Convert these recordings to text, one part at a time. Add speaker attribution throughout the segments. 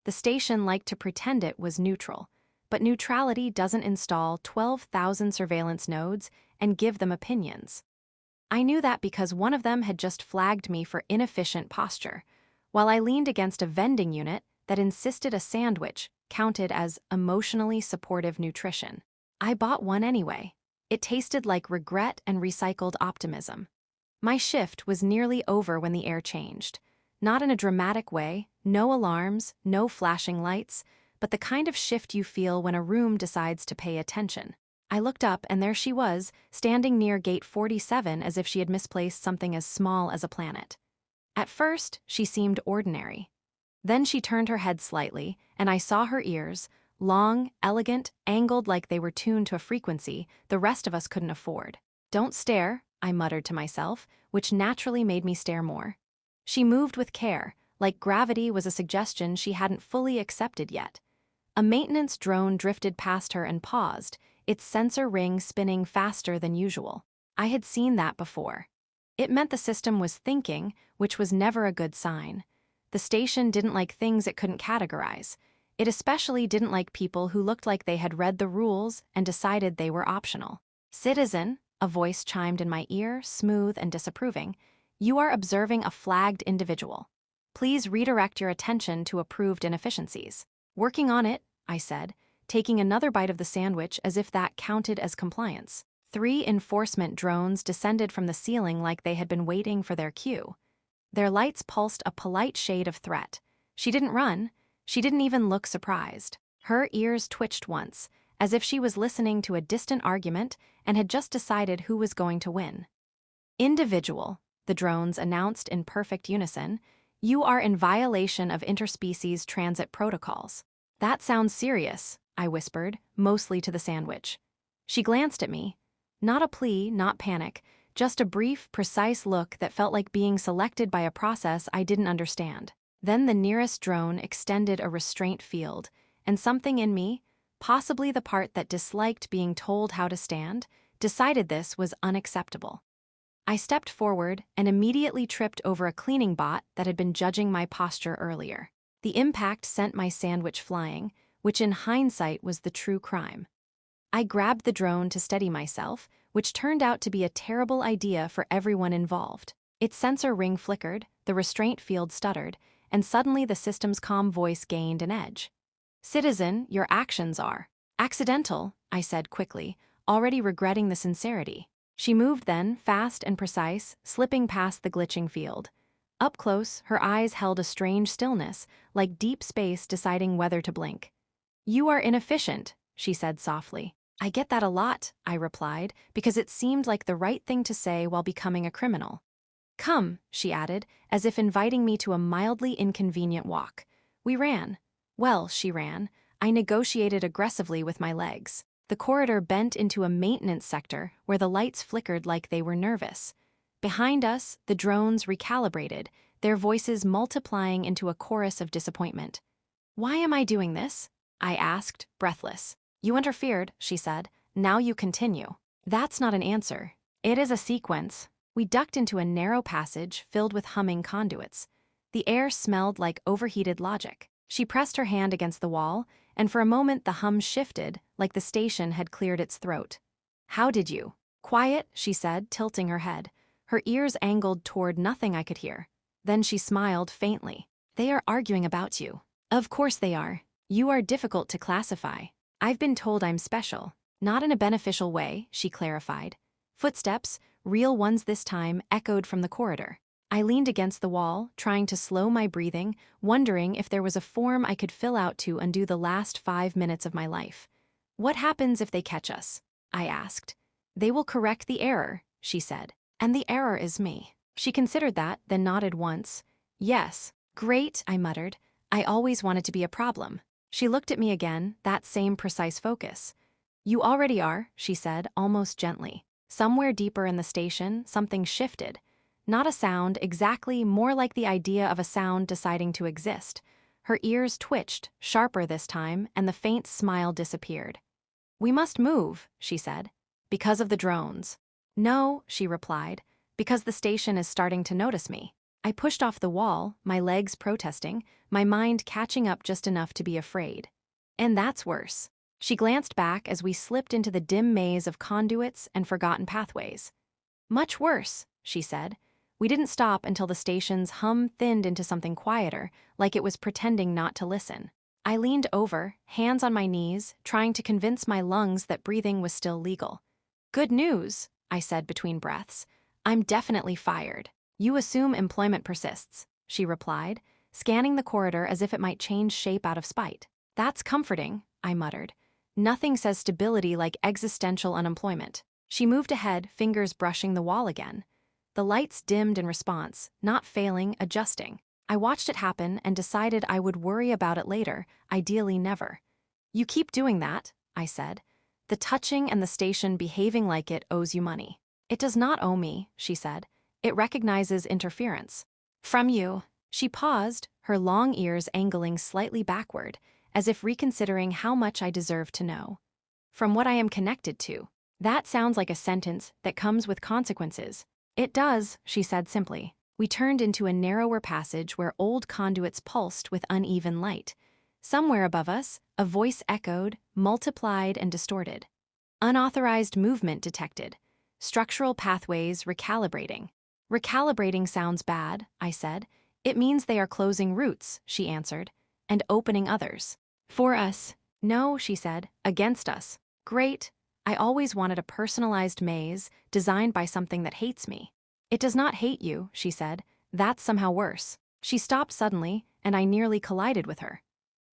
Speaker 1: The station liked to pretend it was neutral, but neutrality doesn't install 12,000 surveillance nodes and give them opinions. I knew that because one of them had just flagged me for inefficient posture, while I leaned against a vending unit that insisted a sandwich counted as emotionally supportive nutrition. I bought one anyway. It tasted like regret and recycled optimism. My shift was nearly over when the air changed. Not in a dramatic way, no alarms, no flashing lights, but the kind of shift you feel when a room decides to pay attention. I looked up and there she was, standing near gate 47 as if she had misplaced something as small as a planet. At first, she seemed ordinary. Then she turned her head slightly, and I saw her ears, long, elegant, angled like they were tuned to a frequency the rest of us couldn't afford. "Don't stare," I muttered to myself, which naturally made me stare more. She moved with care, like gravity was a suggestion she hadn't fully accepted yet. A maintenance drone drifted past her and paused, its sensor ring spinning faster than usual. I had seen that before. It meant the system was thinking, which was never a good sign. The station didn't like things it couldn't categorize. It especially didn't like people who looked like they had read the rules and decided they were optional. "Citizen," a voice chimed in my ear, smooth and disapproving, "you are observing a flagged individual. Please redirect your attention to approved inefficiencies." "Working on it," I said, taking another bite of the sandwich as if that counted as compliance. 3 enforcement drones descended from the ceiling like they had been waiting for their cue. Their lights pulsed a polite shade of threat. She didn't run. She didn't even look surprised. Her ears twitched once, as if she was listening to a distant argument and had just decided who was going to win. "Individual," the drones announced in perfect unison, "you are in violation of interspecies transit protocols." "That sounds serious," I whispered, mostly to the sandwich. She glanced at me. Not a plea, not panic, just a brief, precise look that felt like being selected by a process I didn't understand. Then the nearest drone extended a restraint field, and something in me, possibly the part that disliked being told how to stand, decided this was unacceptable. I stepped forward and immediately tripped over a cleaning bot that had been judging my posture earlier. The impact sent my sandwich flying, which in hindsight was the true crime. I grabbed the drone to steady myself, which turned out to be a terrible idea for everyone involved. Its sensor ring flickered, the restraint field stuttered, and suddenly the system's calm voice gained an edge. "Citizen, your actions are accidental," I said quickly, already regretting the sincerity. She moved then, fast and precise, slipping past the glitching field. Up close, her eyes held a strange stillness, like deep space deciding whether to blink. "You are inefficient," she said softly. "I get that a lot," I replied, because it seemed like the right thing to say while becoming a criminal. "Come," she added, as if inviting me to a mildly inconvenient walk. We ran. Well, she ran. I negotiated aggressively with my legs. The corridor bent into a maintenance sector where the lights flickered like they were nervous. Behind us, the drones recalibrated, their voices multiplying into a chorus of disappointment. "Why am I doing this?" I asked, breathless. "You interfered," she said. "Now you continue." "That's not an answer. It is a sequence." We ducked into a narrow passage filled with humming conduits. The air smelled like overheated logic. She pressed her hand against the wall, and for a moment the hum shifted, like the station had cleared its throat. "How did you?" "Quiet," she said, tilting her head. Her ears angled toward nothing I could hear. Then she smiled faintly. "They are arguing about you." "Of course they are. You are difficult to classify. I've been told I'm special." "Not in a beneficial way," she clarified. Footsteps, real ones this time, echoed from the corridor. I leaned against the wall, trying to slow my breathing, wondering if there was a form I could fill out to undo the last 5 minutes of my life. "What happens if they catch us?" I asked. "They will correct the error," she said. "And the error is me." She considered that, then nodded once. "Yes." "Great," I muttered. "I always wanted to be a problem." She looked at me again, that same precise focus. "You already are," she said, almost gently. Somewhere deeper in the station, something shifted. Not a sound, exactly, more like the idea of a sound deciding to exist. Her ears twitched, sharper this time, and the faint smile disappeared. "We must move," she said. "Because of the drones." "No," she replied, "because the station is starting to notice me." I pushed off the wall, my legs protesting, my mind catching up just enough to be afraid. And that's worse. She glanced back as we slipped into the dim maze of conduits and forgotten pathways. Much worse, she said. We didn't stop until the station's hum thinned into something quieter, like it was pretending not to listen. I leaned over, hands on my knees, trying to convince my lungs that breathing was still legal. Good news, I said between breaths. I'm definitely fired. You assume employment persists, she replied, scanning the corridor as if it might change shape out of spite. That's comforting, I muttered. Nothing says stability like existential unemployment. She moved ahead, fingers brushing the wall again. The lights dimmed in response, not failing, adjusting. I watched it happen and decided I would worry about it later, ideally never. You keep doing that, I said. The touching and the station behaving like it owes you money. It does not owe me, she said. It recognizes interference. From you. She paused, her long ears angling slightly backward, as if reconsidering how much I deserve to know. From what I am connected to. That sounds like a sentence that comes with consequences. It does, she said simply. We turned into a narrower passage where old conduits pulsed with uneven light. Somewhere above us, a voice echoed, multiplied, and distorted. Unauthorized movement detected. Structural pathways recalibrating. Recalibrating sounds bad, I said. It means they are closing routes, she answered, and opening others. For us. No, she said, against us. Great. I always wanted a personalized maze designed by something that hates me. It does not hate you, she said. That's somehow worse. She stopped suddenly, and I nearly collided with her.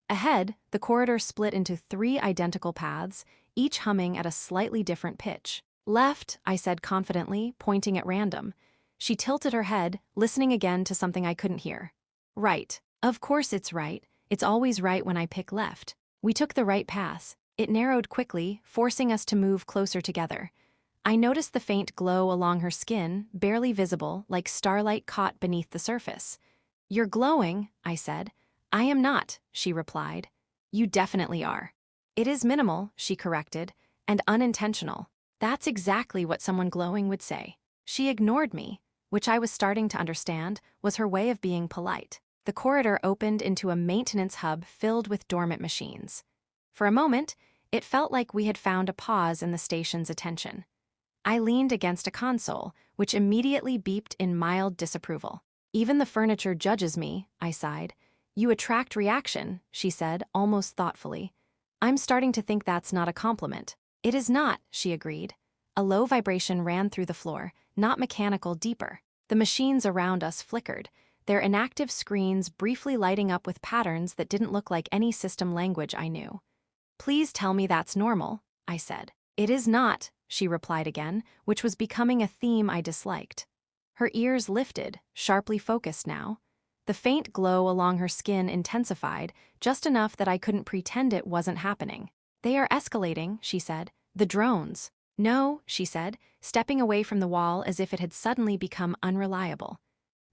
Speaker 1: Ahead, the corridor split into 3 identical paths, each humming at a slightly different pitch. Left, I said confidently, pointing at random. She tilted her head, listening again to something I couldn't hear. Right. Of course it's right. It's always right when I pick left. We took the right path. It narrowed quickly, forcing us to move closer together. I noticed the faint glow along her skin, barely visible, like starlight caught beneath the surface. You're glowing, I said. I am not, she replied. You definitely are. It is minimal, she corrected, and unintentional. That's exactly what someone glowing would say. She ignored me, which I was starting to understand was her way of being polite. The corridor opened into a maintenance hub filled with dormant machines. For a moment, it felt like we had found a pause in the station's attention. I leaned against a console, which immediately beeped in mild disapproval. Even the furniture judges me, I sighed. You attract reaction, she said, almost thoughtfully. I'm starting to think that's not a compliment. It is not, she agreed. A low vibration ran through the floor, not mechanical, deeper. The machines around us flickered, their inactive screens briefly lighting up with patterns that didn't look like any system language I knew. Please tell me that's normal, I said. It is not, she replied again, which was becoming a theme I disliked. Her ears lifted, sharply focused now. The faint glow along her skin intensified, just enough that I couldn't pretend it wasn't happening. They are escalating, she said. The drones. No, she said, stepping away from the wall as if it had suddenly become unreliable.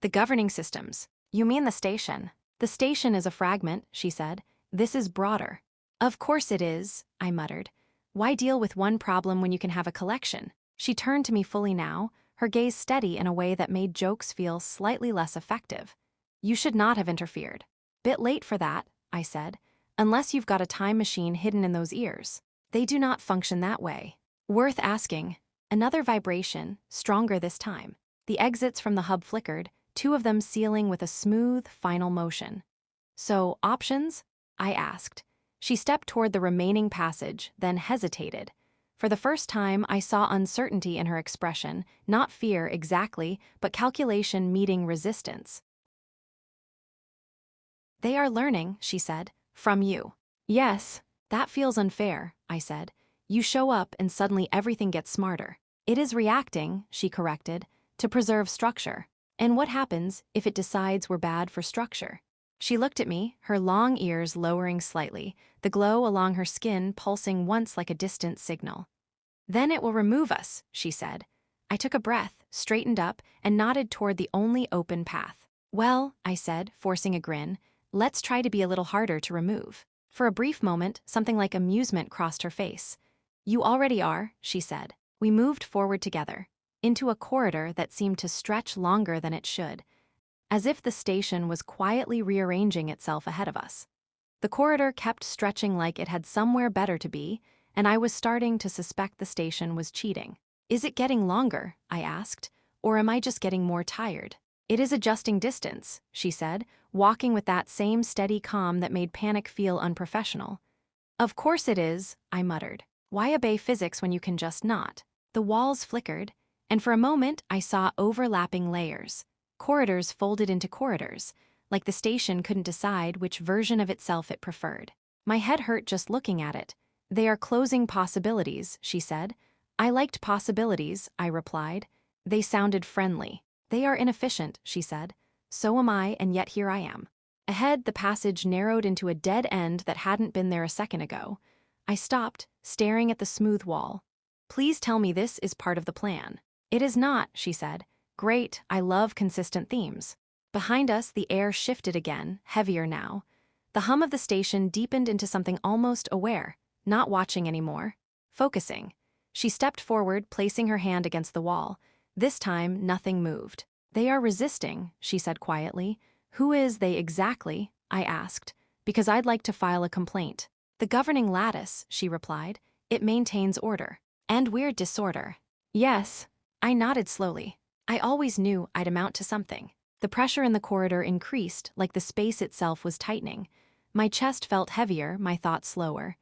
Speaker 1: The governing systems. You mean the station. The station is a fragment, she said. This is broader. Of course it is, I muttered. Why deal with one problem when you can have a collection? She turned to me fully now, her gaze steady in a way that made jokes feel slightly less effective. You should not have interfered. Bit late for that, I said, unless you've got a time machine hidden in those ears. They do not function that way. Worth asking. Another vibration, stronger this time. The exits from the hub flickered, 2 of them sealing with a smooth, final motion. So, options? I asked. She stepped toward the remaining passage, then hesitated. For the first time, I saw uncertainty in her expression, not fear exactly, but calculation meeting resistance. They are learning, she said, from you. Yes, that feels unfair, I said. You show up and suddenly everything gets smarter. It is reacting, she corrected, to preserve structure. And what happens if it decides we're bad for structure? She looked at me, her long ears lowering slightly, the glow along her skin pulsing once like a distant signal. Then it will remove us, she said. I took a breath, straightened up, and nodded toward the only open path. Well, I said, forcing a grin, let's try to be a little harder to remove. For a brief moment, something like amusement crossed her face. You already are, she said. We moved forward together, into a corridor that seemed to stretch longer than it should. as if the station was quietly rearranging itself ahead of us. The corridor kept stretching like it had somewhere better to be, and I was starting to suspect the station was cheating. Is it getting longer? I asked, or am I just getting more tired? It is adjusting distance, she said, walking with that same steady calm that made panic feel unprofessional. Of course it is, I muttered. Why obey physics when you can just not? The walls flickered, and for a moment I saw overlapping layers. Corridors folded into corridors, like the station couldn't decide which version of itself it preferred. My head hurt just looking at it. They are closing possibilities, she said. I liked possibilities, I replied. They sounded friendly. They are inefficient, she said. So am I, and yet here I am. Ahead, the passage narrowed into a dead end that hadn't been there a second ago. I stopped, staring at the smooth wall. Please tell me this is part of the plan. It is not, she said. Great, I love consistent themes. Behind us, the air shifted again, heavier now. The hum of the station deepened into something almost aware, not watching anymore, focusing. She stepped forward, placing her hand against the wall. This time, nothing moved. They are resisting, she said quietly. Who is they exactly? I asked, because I'd like to file a complaint. The governing lattice, she replied. It maintains order. And we're disorder. Yes. I nodded slowly. I always knew I'd amount to something. The pressure in the corridor increased, like the space itself was tightening. My chest felt heavier, my thoughts slower.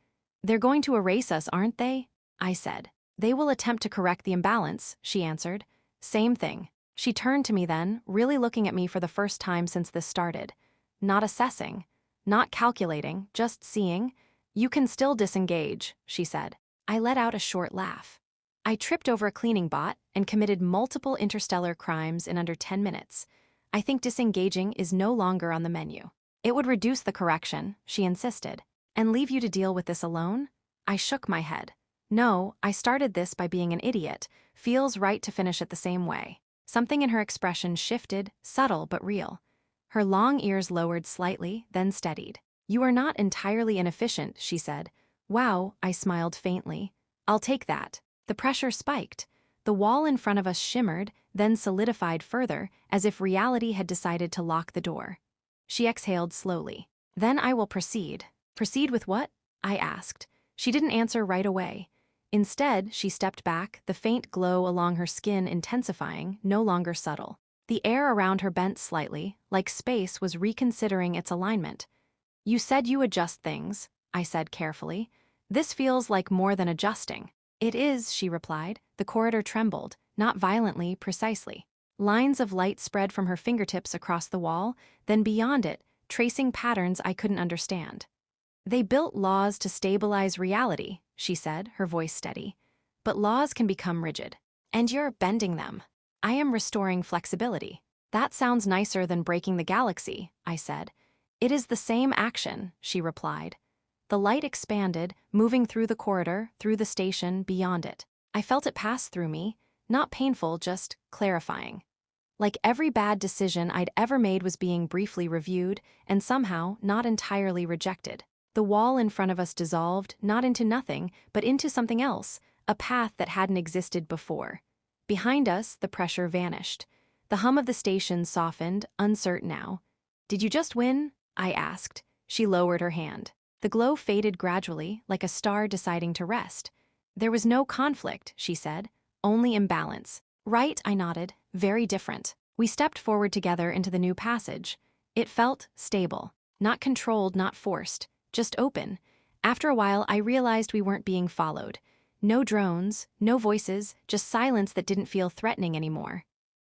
Speaker 1: They're going to erase us, aren't they? I said. They will attempt to correct the imbalance, she answered. Same thing. She turned to me then, really looking at me for the first time since this started. Not assessing, not calculating, just seeing. You can still disengage, she said. I let out a short laugh. I tripped over a cleaning bot and committed multiple interstellar crimes in under 10 minutes. I think disengaging is no longer on the menu. It would reduce the correction, she insisted. And leave you to deal with this alone? I shook my head. No, I started this by being an idiot. Feels right to finish it the same way. Something in her expression shifted, subtle but real. Her long ears lowered slightly, then steadied. You are not entirely inefficient, she said. Wow, I smiled faintly. I'll take that. The pressure spiked. The wall in front of us shimmered, then solidified further, as if reality had decided to lock the door. She exhaled slowly. Then I will proceed. Proceed with what? I asked. She didn't answer right away. Instead, she stepped back, the faint glow along her skin intensifying, no longer subtle. The air around her bent slightly, like space was reconsidering its alignment. You said you adjust things, I said carefully. This feels like more than adjusting. It is, she replied. The corridor trembled, not violently, precisely. Lines of light spread from her fingertips across the wall, then beyond it, tracing patterns I couldn't understand. They built laws to stabilize reality, she said, her voice steady. But laws can become rigid. And you're bending them. I am restoring flexibility. That sounds nicer than breaking the galaxy, I said. It is the same action, she replied. The light expanded, moving through the corridor, through the station, beyond it. I felt it pass through me, not painful, just clarifying. Like every bad decision I'd ever made was being briefly reviewed, and somehow not entirely rejected. The wall in front of us dissolved, not into nothing, but into something else, a path that hadn't existed before. Behind us, the pressure vanished. The hum of the station softened, uncertain now. Did you just win? I asked. She lowered her hand. The glow faded gradually, like a star deciding to rest. There was no conflict, she said, only imbalance. Right, I nodded, very different. We stepped forward together into the new passage. It felt stable, not controlled, not forced, just open. After a while, I realized we weren't being followed. No drones, no voices, just silence that didn't feel threatening anymore.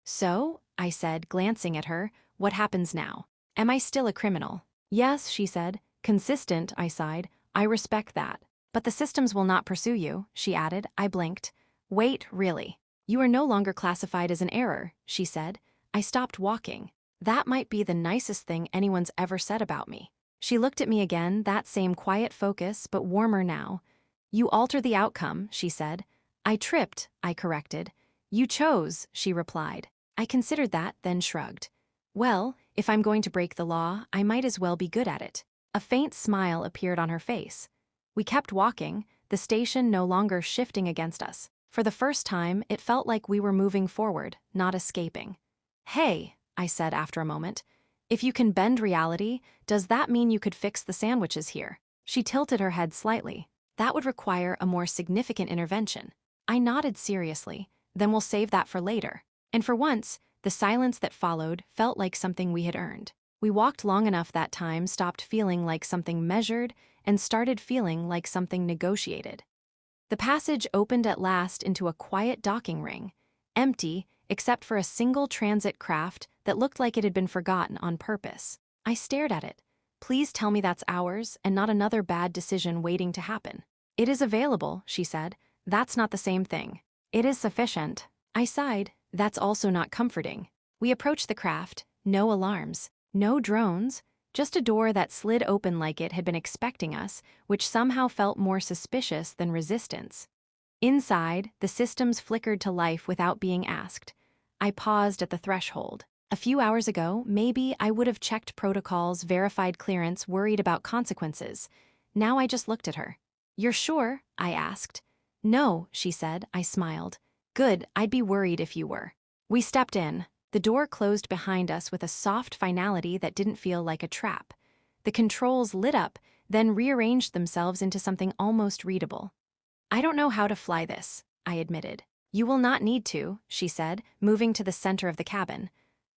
Speaker 1: So, I said, glancing at her, what happens now? Am I still a criminal? Yes, she said. Consistent, I sighed. I respect that. But the systems will not pursue you, she added. I blinked. Wait, really? You are no longer classified as an error, she said. I stopped walking. That might be the nicest thing anyone's ever said about me. She looked at me again, that same quiet focus, but warmer now. You alter the outcome, she said. I tripped, I corrected. You chose, she replied. I considered that, then shrugged. Well, if I'm going to break the law, I might as well be good at it. A faint smile appeared on her face. We kept walking, the station no longer shifting against us. For the first time, it felt like we were moving forward, not escaping. Hey, I said after a moment. If you can bend reality, does that mean you could fix the sandwiches here? She tilted her head slightly. That would require a more significant intervention. I nodded seriously. Then we'll save that for later. And for once, the silence that followed felt like something we had earned. We walked long enough that time, stopped feeling like something measured, and started feeling like something negotiated. The passage opened at last into a quiet docking ring, empty except for a single transit craft that looked like it had been forgotten on purpose. I stared at it. Please tell me that's ours and not another bad decision waiting to happen. It is available, she said. That's not the same thing. It is sufficient. I sighed. That's also not comforting. We approached the craft, no alarms, no drones, just a door that slid open like it had been expecting us, which somehow felt more suspicious than resistance. Inside, the systems flickered to life without being asked. I paused at the threshold. A few hours ago, maybe I would have checked protocols, verified clearance, worried about consequences. Now I just looked at her. You're sure? I asked. No, she said. I smiled. Good, I'd be worried if you were. We stepped in. The door closed behind us with a soft finality that didn't feel like a trap. The controls lit up, then rearranged themselves into something almost readable. I don't know how to fly this, I admitted. You will not need to, she said, moving to the center of the cabin.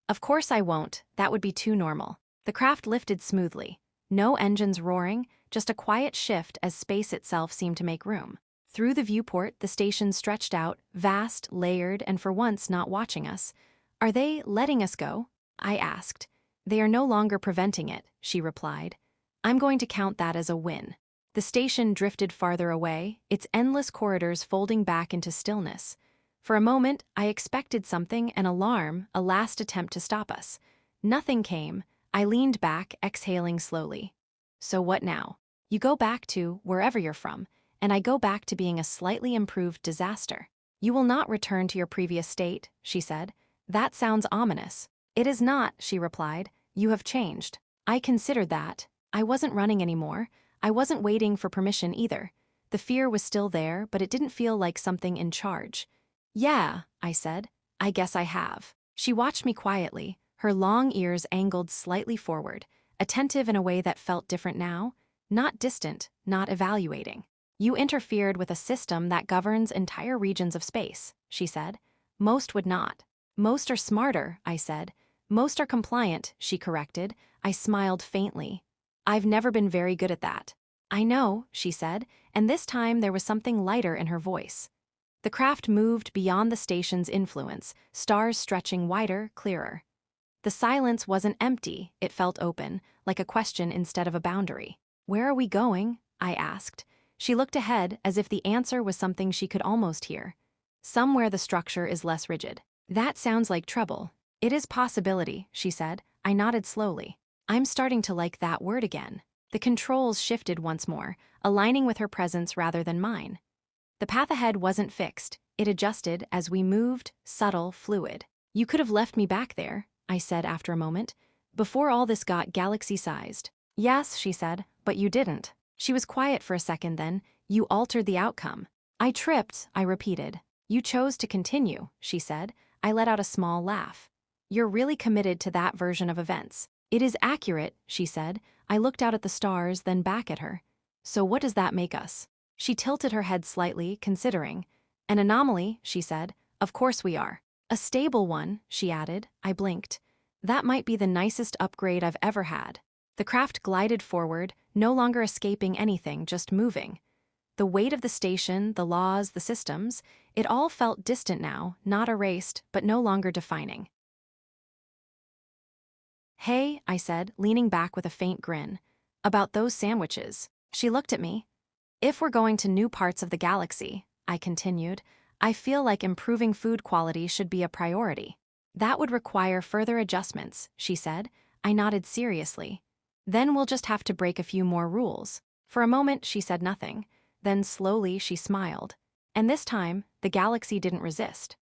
Speaker 1: Of course I won't, that would be too normal. The craft lifted smoothly. No engines roaring, just a quiet shift as space itself seemed to make room. Through the viewport, the station stretched out, vast, layered, and for once not watching us. Are they letting us go? I asked. They are no longer preventing it, she replied. I'm going to count that as a win. The station drifted farther away, its endless corridors folding back into stillness. For a moment, I expected something, an alarm, a last attempt to stop us. Nothing came. I leaned back, exhaling slowly. So what now? You go back to wherever you're from, and I go back to being a slightly improved disaster. You will not return to your previous state, she said. That sounds ominous. It is not, she replied. You have changed. I considered that. I wasn't running anymore. I wasn't waiting for permission either. The fear was still there, but it didn't feel like something in charge. Yeah, I said. I guess I have. She watched me quietly, her long ears angled slightly forward, attentive in a way that felt different now, not distant, not evaluating. You interfered with a system that governs entire regions of space, she said. Most would not. Most are smarter, I said. Most are compliant, she corrected. I smiled faintly. I've never been very good at that. I know, she said, and this time there was something lighter in her voice. The craft moved beyond the station's influence, stars stretching wider, clearer. The silence wasn't empty, it felt open, like a question instead of a boundary. Where are we going? I asked. She looked ahead as if the answer was something she could almost hear. Somewhere the structure is less rigid. That sounds like trouble. It is possibility, she said. I nodded slowly. I'm starting to like that word again. The controls shifted once more, aligning with her presence rather than mine. The path ahead wasn't fixed. It adjusted as we moved, subtle, fluid. You could have left me back there, I said after a moment, before all this got galaxy-sized. Yes, she said, but you didn't. She was quiet for a second then. You altered the outcome. I tripped, I repeated. You chose to continue, she said. I let out a small laugh. You're really committed to that version of events. It is accurate, she said. I looked out at the stars, then back at her. So what does that make us? She tilted her head slightly, considering. An anomaly, she said. Of course we are. A stable one, she added. I blinked. That might be the nicest upgrade I've ever had. The craft glided forward, no longer escaping anything, just moving. The weight of the station, the laws, the systems, it all felt distant now, not erased, but no longer defining. Hey, I said, leaning back with a faint grin. About those sandwiches. She looked at me. If we're going to new parts of the galaxy, I continued, I feel like improving food quality should be a priority. That would require further adjustments, she said. I nodded seriously. Then we'll just have to break a few more rules. For a moment, she said nothing. Then slowly she smiled. And this time, the galaxy didn't resist.